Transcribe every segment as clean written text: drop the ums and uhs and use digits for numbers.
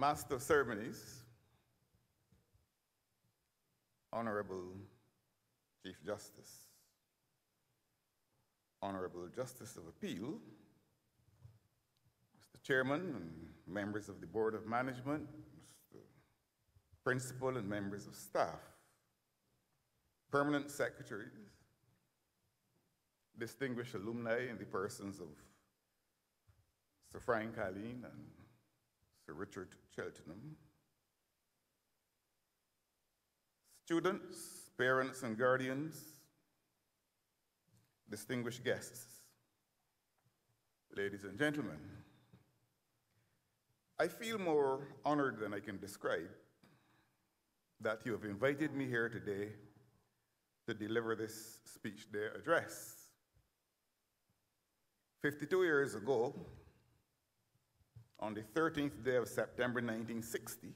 Master of Ceremonies, Honorable Chief Justice, Honorable Justice of Appeal, Mr. Chairman and members of the Board of Management, Mr. Principal and members of staff, permanent secretaries, distinguished alumni in the persons of Sir Frank Allen and Sir Richard Cheltenham, students, parents and guardians, distinguished guests, ladies and gentlemen, I feel more honored than I can describe that you have invited me here today to deliver this speech day address. 52 years ago, on the 13th day of September 1960,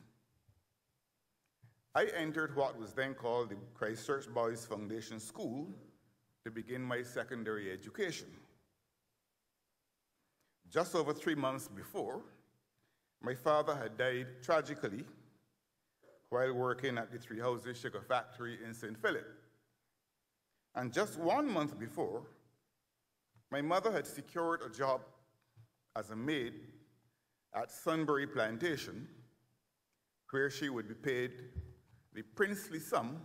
I entered what was then called the Christchurch Boys Foundation School to begin my secondary education. Just over 3 months before, my father had died tragically while working at the Three Houses Sugar Factory in St. Philip. And just 1 month before, my mother had secured a job as a maid at Sunbury Plantation, where she would be paid the princely sum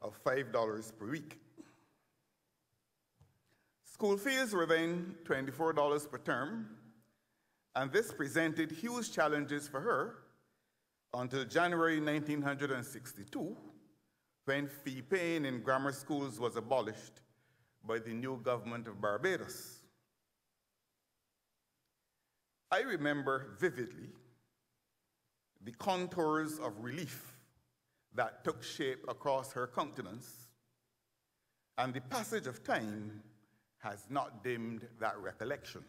of $5 per week. School fees were then $24 per term, and this presented huge challenges for her until January 1962, when fee paying in grammar schools was abolished by the new government of Barbados. I remember vividly the contours of relief that took shape across her countenance, and the passage of time has not dimmed that recollection.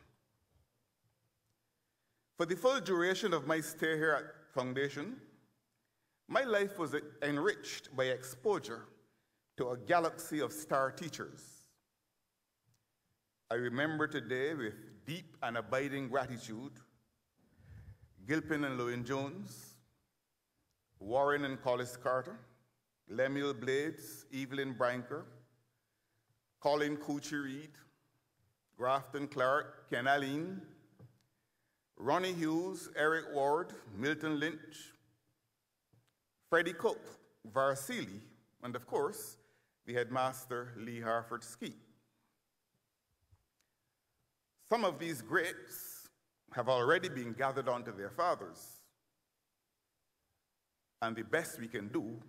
For the full duration of my stay here at Foundation, my life was enriched by exposure to a galaxy of star teachers. I remember today with deep and abiding gratitude Gilpin and Lowen-Jones, Warren and Collis Carter, Lemuel Blades, Evelyn Branker, Colin Coochie Reed, Grafton Clark, Ken Allen, Ronnie Hughes, Eric Ward, Milton Lynch, Freddie Cook, Varsili, and of course, the headmaster, Lee Harford Skeet. Some of these greats have already been gathered onto their fathers, and the best we can do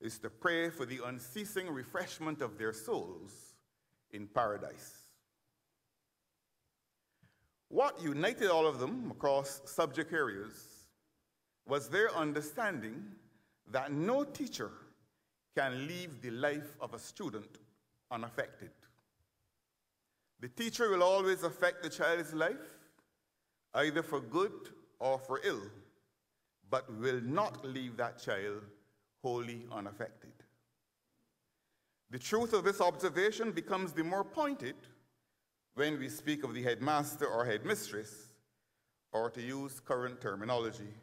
is to pray for the unceasing refreshment of their souls in paradise. What united all of them across subject areas was their understanding that no teacher can leave the life of a student unaffected. The teacher will always affect the child's life, either for good or for ill, but will not leave that child wholly unaffected. The truth of this observation becomes the more pointed when we speak of the headmaster or headmistress, or to use current terminology,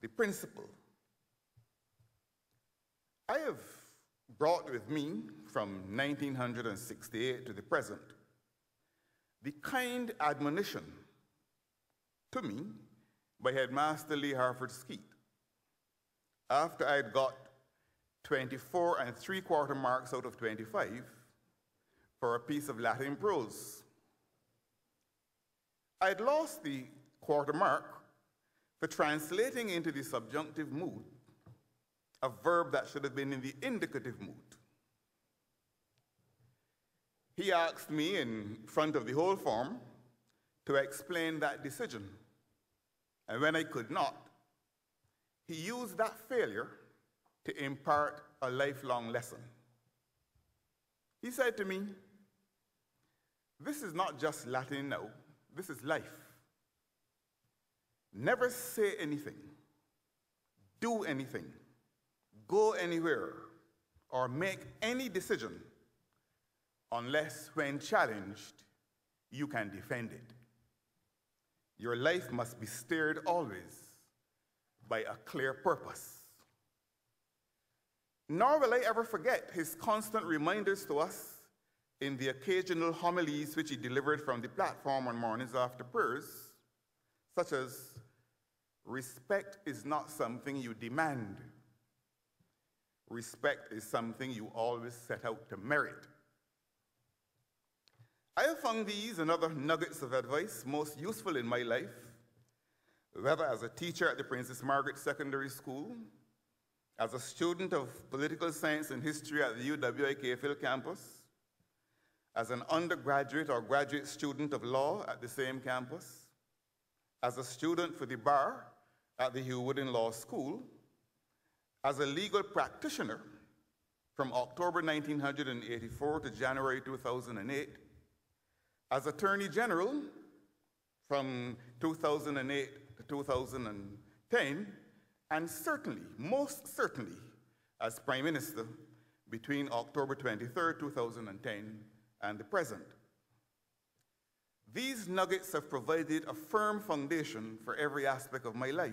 the principal. I have brought with me from 1968 to the present the kind admonition to me by Headmaster Lee Harford Skeet after I'd got 24 3/4 marks out of 25 for a piece of Latin prose. I'd lost the quarter mark for translating into the subjunctive mood a verb that should have been in the indicative mood. He asked me in front of the whole form to explain that decision. And when I could not, he used that failure to impart a lifelong lesson. He said to me, "This is not just Latin now, this is life. Never say anything, do anything, go anywhere, or make any decision unless, when challenged, you can defend it. Your life must be steered always by a clear purpose. Nor will I ever forget his constant reminders to us in the occasional homilies which he delivered from the platform on mornings after prayers, such as, respect is not something you demand. Respect is something you always set out to merit. I have found these and other nuggets of advice most useful in my life, whether as a teacher at the Princess Margaret Secondary School, as a student of political science and history at the UWI campus, as an undergraduate or graduate student of law at the same campus, as a student for the bar at the Hugh Wooden Law School, as a legal practitioner from October 1984 to January 2008, as Attorney General from 2008 to 2010, and certainly, most certainly, as Prime Minister between October 23, 2010 and the present. These nuggets have provided a firm foundation for every aspect of my life.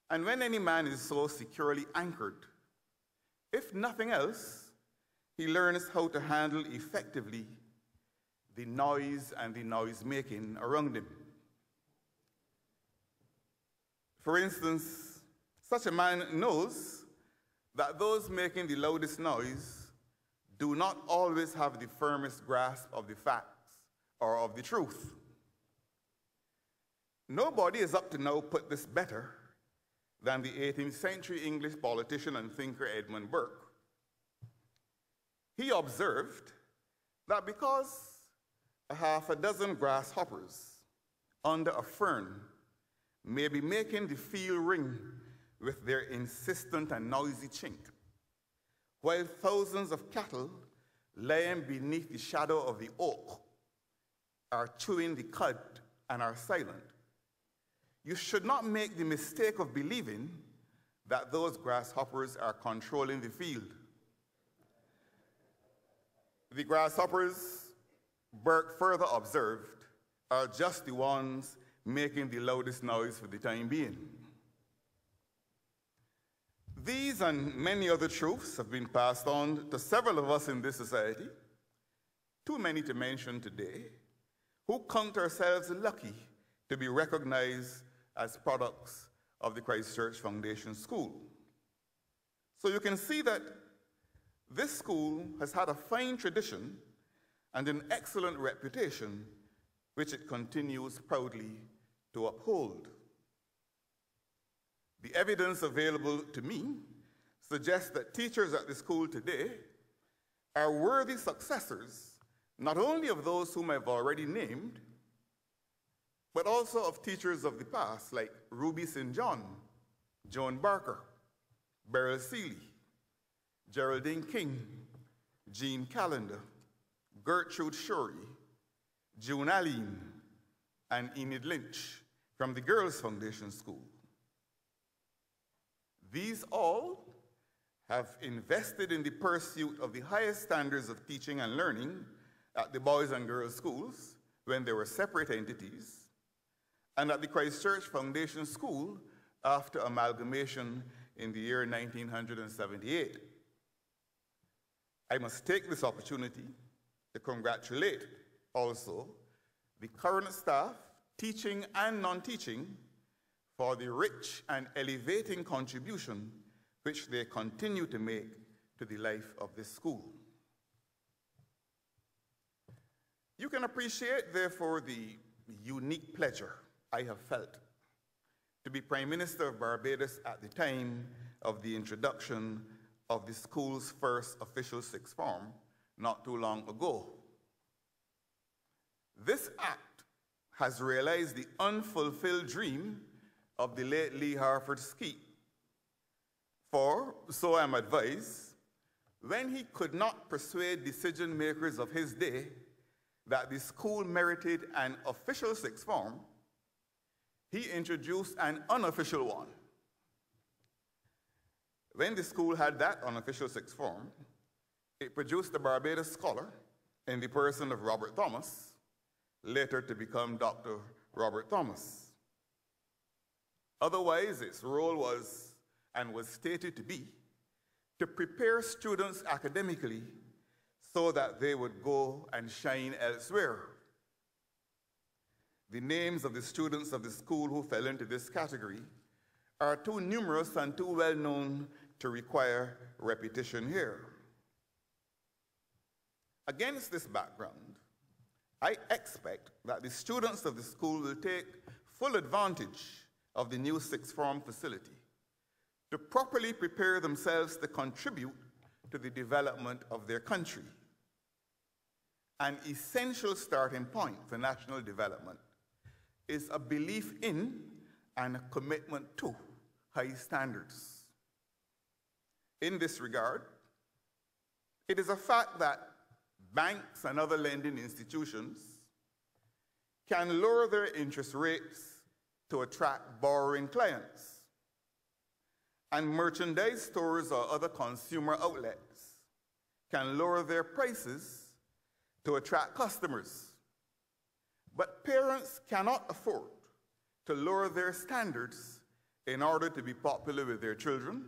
And when any man is so securely anchored, if nothing else, he learns how to handle effectively the noise and the noise-making around him. For instance, such a man knows that those making the loudest noise do not always have the firmest grasp of the facts or of the truth. Nobody has up to now put this better than the 18th century English politician and thinker Edmund Burke. He observed that because a half a dozen grasshoppers under a fern may be making the field ring with their insistent and noisy chink, while thousands of cattle lying beneath the shadow of the oak are chewing the cud and are silent, you should not make the mistake of believing that those grasshoppers are controlling the field. The grasshoppers, Burke further observed, are just the ones making the loudest noise for the time being. These and many other truths have been passed on to several of us in this society, too many to mention today, who count ourselves lucky to be recognized as products of the Christ Church Foundation School. So you can see that this school has had a fine tradition and an excellent reputation, which it continues proudly to uphold. The evidence available to me suggests that teachers at the school today are worthy successors, not only of those whom I've already named, but also of teachers of the past like Ruby St. John, Joan Barker, Beryl Seeley, Geraldine King, Jean Callender, Gertrude Shorey, June Allen, and Enid Lynch from the Girls Foundation School. These all have invested in the pursuit of the highest standards of teaching and learning at the boys and girls schools when they were separate entities, and at the Christ Church Foundation School after amalgamation in the year 1978. I must take this opportunity to congratulate also the current staff, teaching and non-teaching, for the rich and elevating contribution which they continue to make to the life of this school. You can appreciate, therefore, the unique pleasure I have felt to be Prime Minister of Barbados at the time of the introduction of the school's first official sixth form not too long ago. This act has realized the unfulfilled dream of the late Lee Harford Skeet. For, so I'm advised, when he could not persuade decision makers of his day that the school merited an official sixth form, he introduced an unofficial one. When the school had that unofficial sixth form, it produced a Barbados scholar in the person of Robert Thomas, later to become Dr. Robert Thomas. Otherwise, its role was, and was stated to be, to prepare students academically so that they would go and shine elsewhere. The names of the students of the school who fell into this category are too numerous and too well known to require repetition here. Against this background, I expect that the students of the school will take full advantage of the new sixth form facility to properly prepare themselves to contribute to the development of their country. An essential starting point for national development is a belief in and a commitment to high standards. In this regard, it is a fact that banks and other lending institutions can lower their interest rates to attract borrowing clients, and merchandise stores or other consumer outlets can lower their prices to attract customers. But parents cannot afford to lower their standards in order to be popular with their children,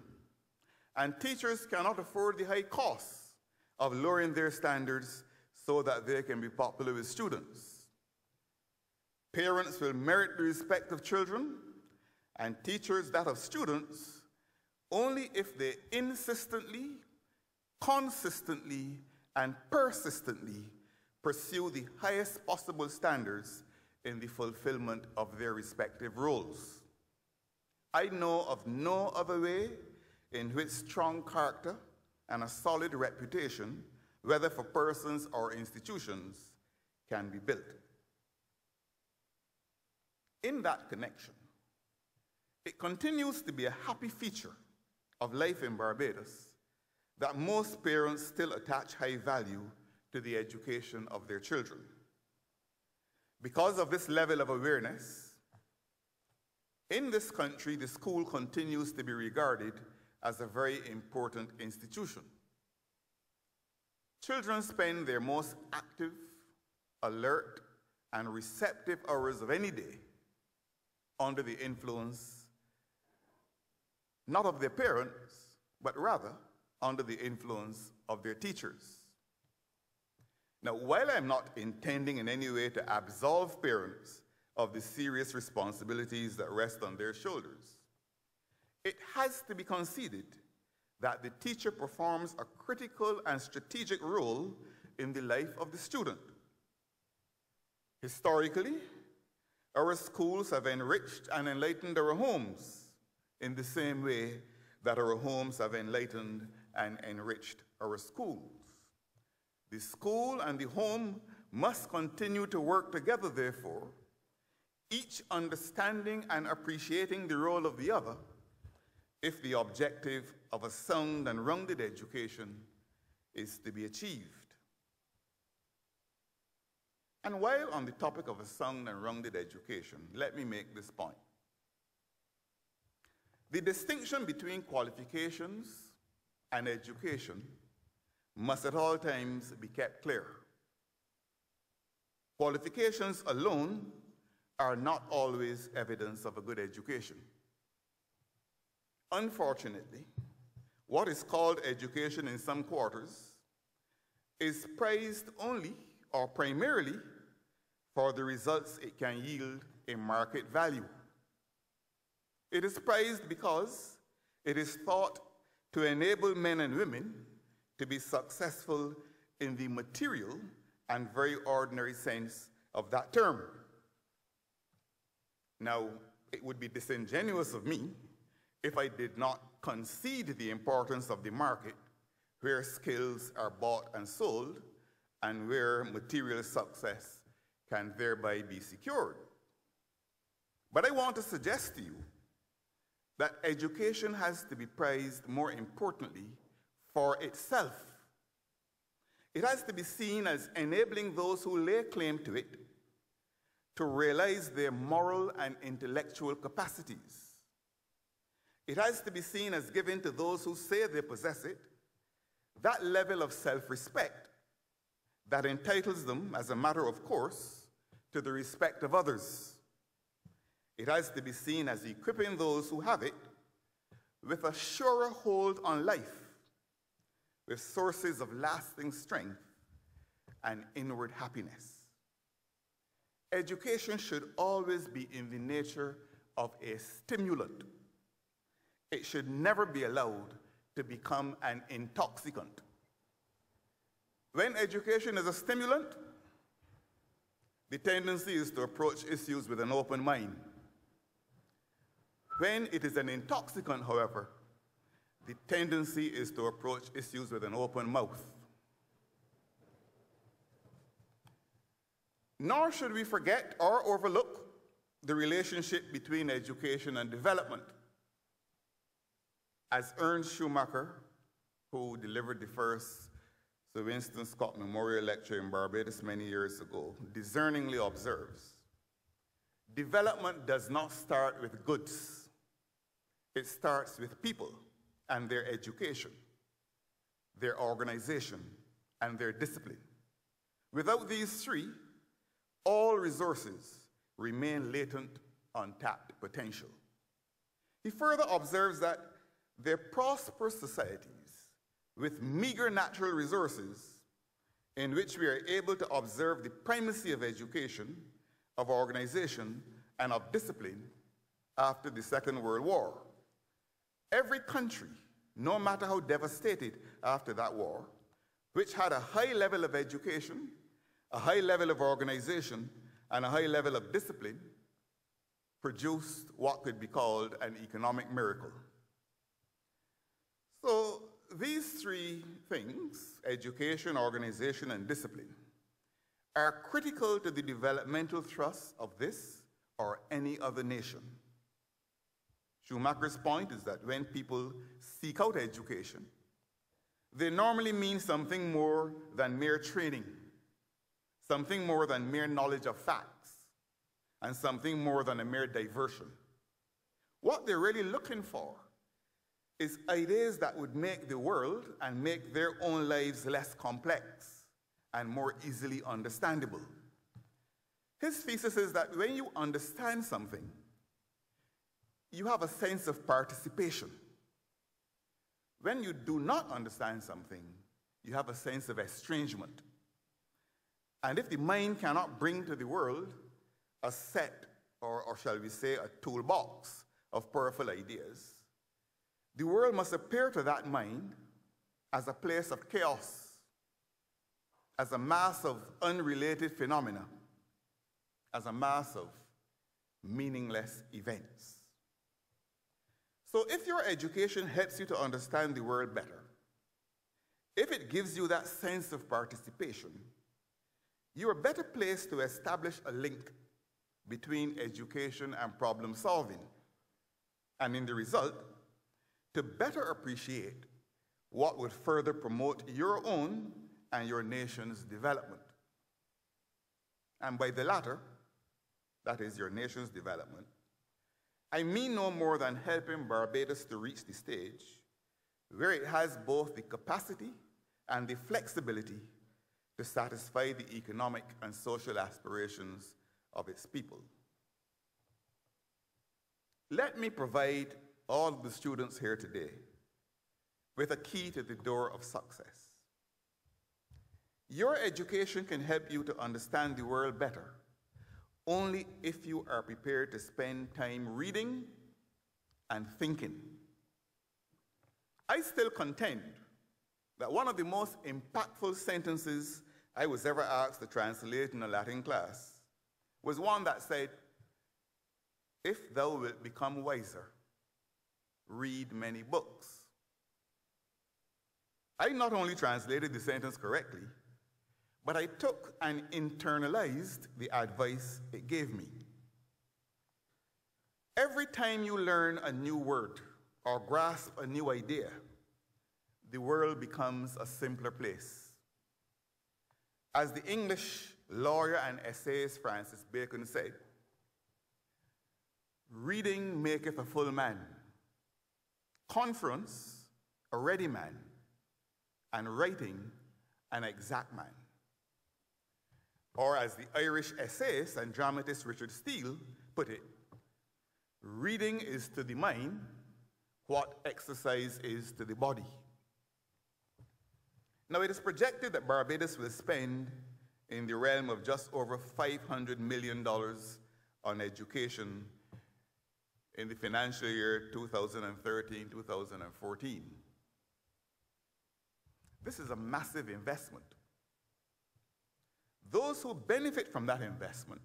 and teachers cannot afford the high costs of lowering their standards so that they can be popular with students. Parents will merit the respect of children and teachers that of students only if they insistently, consistently, and persistently pursue the highest possible standards in the fulfillment of their respective roles. I know of no other way in which strong character and a solid reputation, whether for persons or institutions, can be built. In that connection, it continues to be a happy feature of life in Barbados that most parents still attach high value to the education of their children. Because of this level of awareness, in this country, the school continues to be regarded as a very important institution. Children spend their most active, alert, and receptive hours of any day under the influence, not of their parents, but rather under the influence of their teachers. Now, while I'm not intending in any way to absolve parents of the serious responsibilities that rest on their shoulders, it has to be conceded that the teacher performs a critical and strategic role in the life of the student. Historically, our schools have enriched and enlightened our homes in the same way that our homes have enlightened and enriched our schools. The school and the home must continue to work together, therefore, each understanding and appreciating the role of the other, if the objective of a sound and rounded education is to be achieved. And while on the topic of a sound and rounded education, let me make this point. The distinction between qualifications and education must at all times be kept clear. Qualifications alone are not always evidence of a good education. Unfortunately, what is called education in some quarters is prized only or primarily for the results it can yield in market value. It is prized because it is thought to enable men and women to be successful in the material and very ordinary sense of that term. Now, it would be disingenuous of me if I did not concede the importance of the market where skills are bought and sold and where material success can thereby be secured. But I want to suggest to you that education has to be prized more importantly for itself. It has to be seen as enabling those who lay claim to it to realize their moral and intellectual capacities. It has to be seen as giving to those who say they possess it that level of self-respect that entitles them, as a matter of course, to the respect of others. It has to be seen as equipping those who have it with a surer hold on life, with sources of lasting strength and inward happiness. Education should always be in the nature of a stimulant. It should never be allowed to become an intoxicant. When education is a stimulant, the tendency is to approach issues with an open mind. When it is an intoxicant, however, the tendency is to approach issues with an open mouth. Nor should we forget or overlook the relationship between education and development. As Ernst Schumacher, who delivered the first Sir Winston Scott Memorial Lecture in Barbados many years ago, discerningly observes, development does not start with goods. It starts with people and their education, their organization, and their discipline. Without these three, all resources remain latent, untapped potential. He further observes that they're prosperous societies with meager natural resources in which we are able to observe the primacy of education, of organization, and of discipline after the Second World War. Every country, no matter how devastated after that war, which had a high level of education, a high level of organization, and a high level of discipline, produced what could be called an economic miracle. So these three things, education, organization, and discipline, are critical to the developmental thrust of this or any other nation. Schumacher's point is that when people seek out education, they normally mean something more than mere training, something more than mere knowledge of facts, and something more than a mere diversion. What they're really looking for is ideas that would make the world and make their own lives less complex and more easily understandable. His thesis is that when you understand something, you have a sense of participation. When you do not understand something, you have a sense of estrangement. And if the mind cannot bring to the world a set, or shall we say, a toolbox of powerful ideas, the world must appear to that mind as a place of chaos, as a mass of unrelated phenomena, as a mass of meaningless events. So if your education helps you to understand the world better, if it gives you that sense of participation, you are better placed to establish a link between education and problem solving, and in the result, to better appreciate what would further promote your own and your nation's development. And by the latter, that is your nation's development, I mean no more than helping Barbados to reach the stage where it has both the capacity and the flexibility to satisfy the economic and social aspirations of its people. Let me provide all of the students here today with a key to the door of success. Your education can help you to understand the world better only if you are prepared to spend time reading and thinking. I still contend that one of the most impactful sentences I was ever asked to translate in a Latin class was one that said, "If thou wilt become wiser, read many books." I not only translated the sentence correctly, but I took and internalized the advice it gave me. Every time you learn a new word or grasp a new idea, the world becomes a simpler place. As the English lawyer and essayist Francis Bacon said, "Reading maketh a full man, conference a ready man, and writing an exact man." Or as the Irish essayist and dramatist Richard Steele put it, reading is to the mind what exercise is to the body. Now, it is projected that Barbados will spend in the realm of just over $500 million on education in the financial year 2013-2014. This is a massive investment. Those who benefit from that investment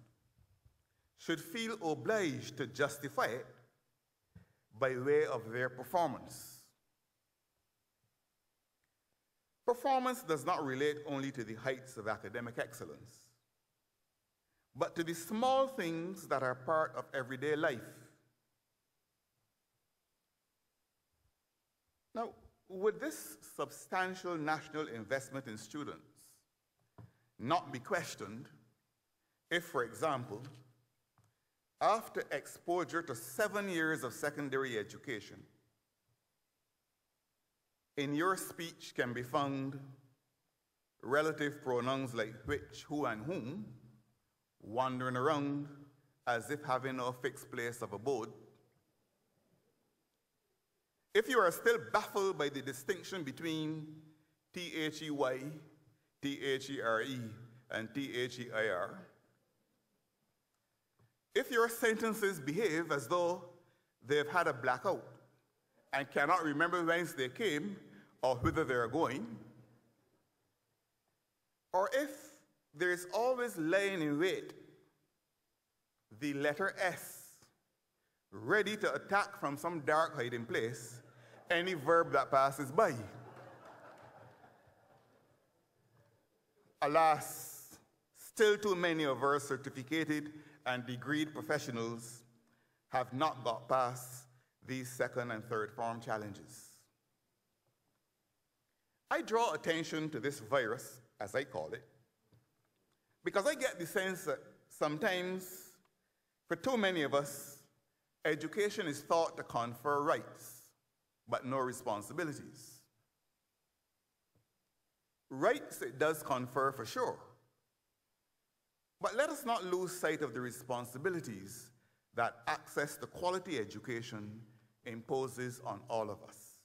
should feel obliged to justify it by way of their performance. Performance does not relate only to the heights of academic excellence, but to the small things that are part of everyday life. Now, would this substantial national investment in students not be questioned if, for example, after exposure to 7 years of secondary education, in your speech can be found relative pronouns like which, who, and whom wandering around as if having no fixed place of abode? If you are still baffled by the distinction between T-H-E-Y, T-H-E-R-E, and T-H-E-I-R, if your sentences behave as though they've had a blackout and cannot remember whence they came or whither they are going, or if there is always lying in wait the letter S, ready to attack from some dark hiding place any verb that passes by. Alas, still too many of our certificated and degreed professionals have not got past these second and third form challenges. I draw attention to this virus, as I call it, because I get the sense that sometimes, for too many of us, education is thought to confer rights, but no responsibilities. Rights it does confer for sure, but let us not lose sight of the responsibilities that access to quality education imposes on all of us.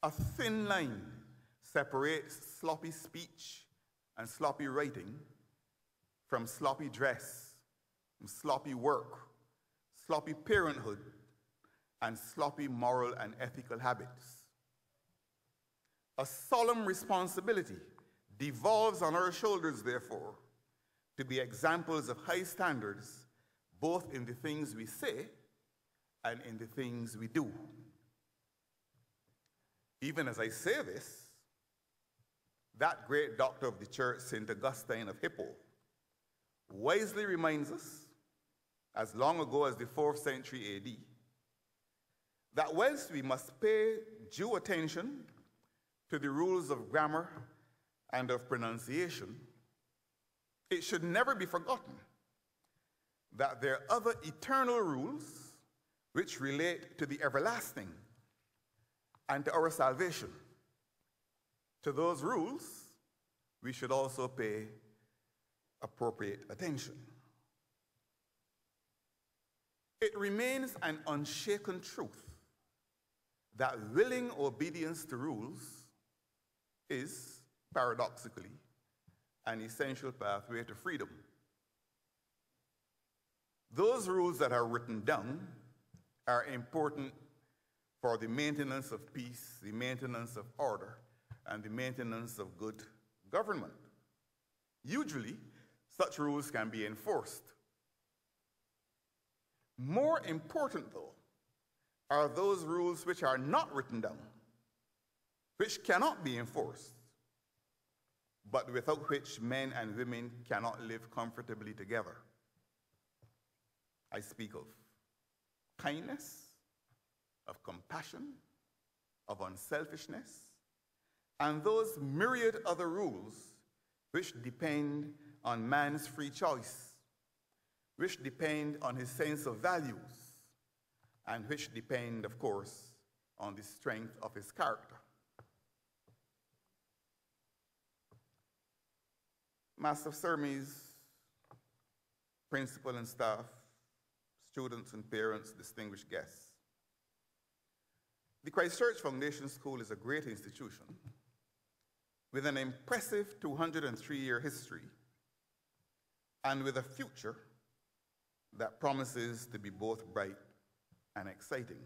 A thin line separates sloppy speech and sloppy writing from sloppy dress, from sloppy work, sloppy parenthood, and sloppy moral and ethical habits. A solemn responsibility devolves on our shoulders, therefore, to be examples of high standards, both in the things we say and in the things we do. Even as I say this, that great doctor of the church, St. Augustine of Hippo, wisely reminds us, as long ago as the 4th century AD, that whilst we must pay due attention to the rules of grammar and of pronunciation, it should never be forgotten that there are other eternal rules which relate to the everlasting and to our salvation. To those rules, we should also pay appropriate attention. It remains an unshaken truth that willing obedience to rules is, paradoxically, an essential pathway to freedom. Those rules that are written down are important for the maintenance of peace, the maintenance of order, and the maintenance of good government. Usually, such rules can be enforced. More important, though, are those rules which are not written down, which cannot be enforced, but without which men and women cannot live comfortably together. I speak of kindness, of compassion, of unselfishness, and those myriad other rules which depend on man's free choice, which depend on his sense of values, and which depend, of course, on the strength of his character. Master of Ceremonies, principal and staff, students and parents, distinguished guests. The Christchurch Foundation School is a great institution with an impressive 203-year history and with a future that promises to be both bright and exciting.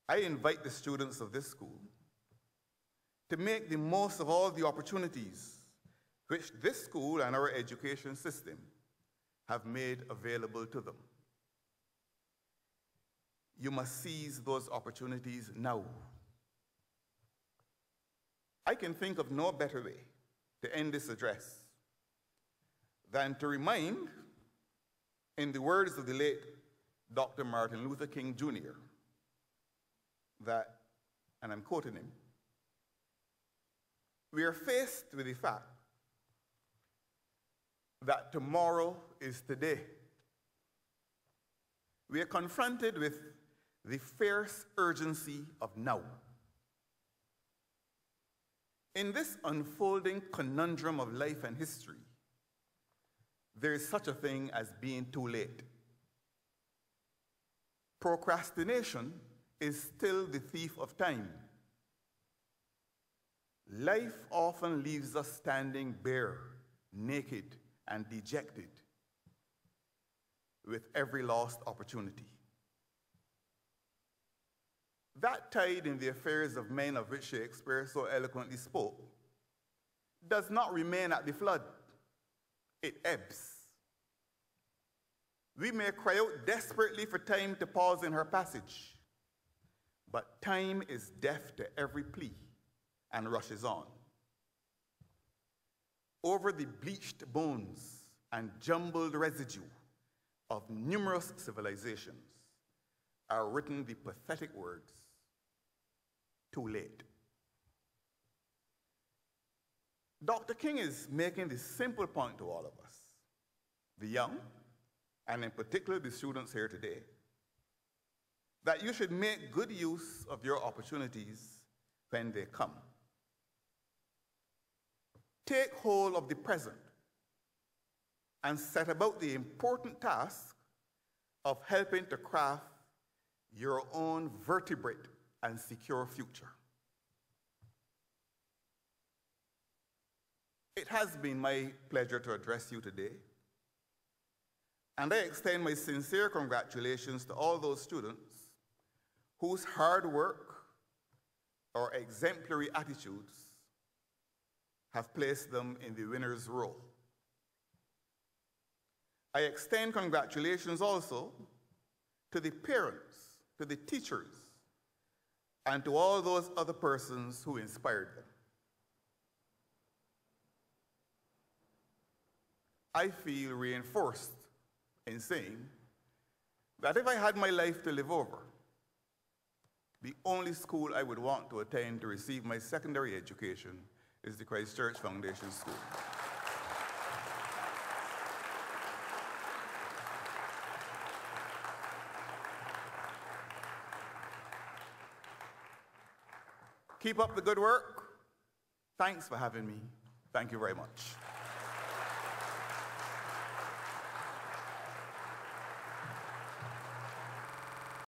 I invite the students of this school to make the most of all the opportunities which this school and our education system have made available to them. You must seize those opportunities now. I can think of no better way to end this address than to remind, in the words of the late Dr. Martin Luther King Jr., that, and I'm quoting him, we are faced with the fact that tomorrow is today. We are confronted with the fierce urgency of now. In this unfolding conundrum of life and history, there is such a thing as being too late. Procrastination is still the thief of time. Life often leaves us standing bare, naked, and dejected with every lost opportunity. That tide in the affairs of men of which Shakespeare so eloquently spoke does not remain at the flood. It ebbs. We may cry out desperately for time to pause in her passage, but time is deaf to every plea and rushes on. Over the bleached bones and jumbled residue of numerous civilizations are written the pathetic words, too late. Dr. King is making this simple point to all of us, the young, and in particular the students here today, that you should make good use of your opportunities when they come. Take hold of the present and set about the important task of helping to craft your own vertebrate and secure future. It has been my pleasure to address you today, and I extend my sincere congratulations to all those students whose hard work or exemplary attitudes have placed them in the winner's row. I extend congratulations also to the parents, to the teachers, and to all those other persons who inspired them. I feel reinforced in saying that if I had my life to live over, the only school I would want to attend to receive my secondary education is the Christchurch Foundation School. Keep up the good work. Thanks for having me. Thank you very much.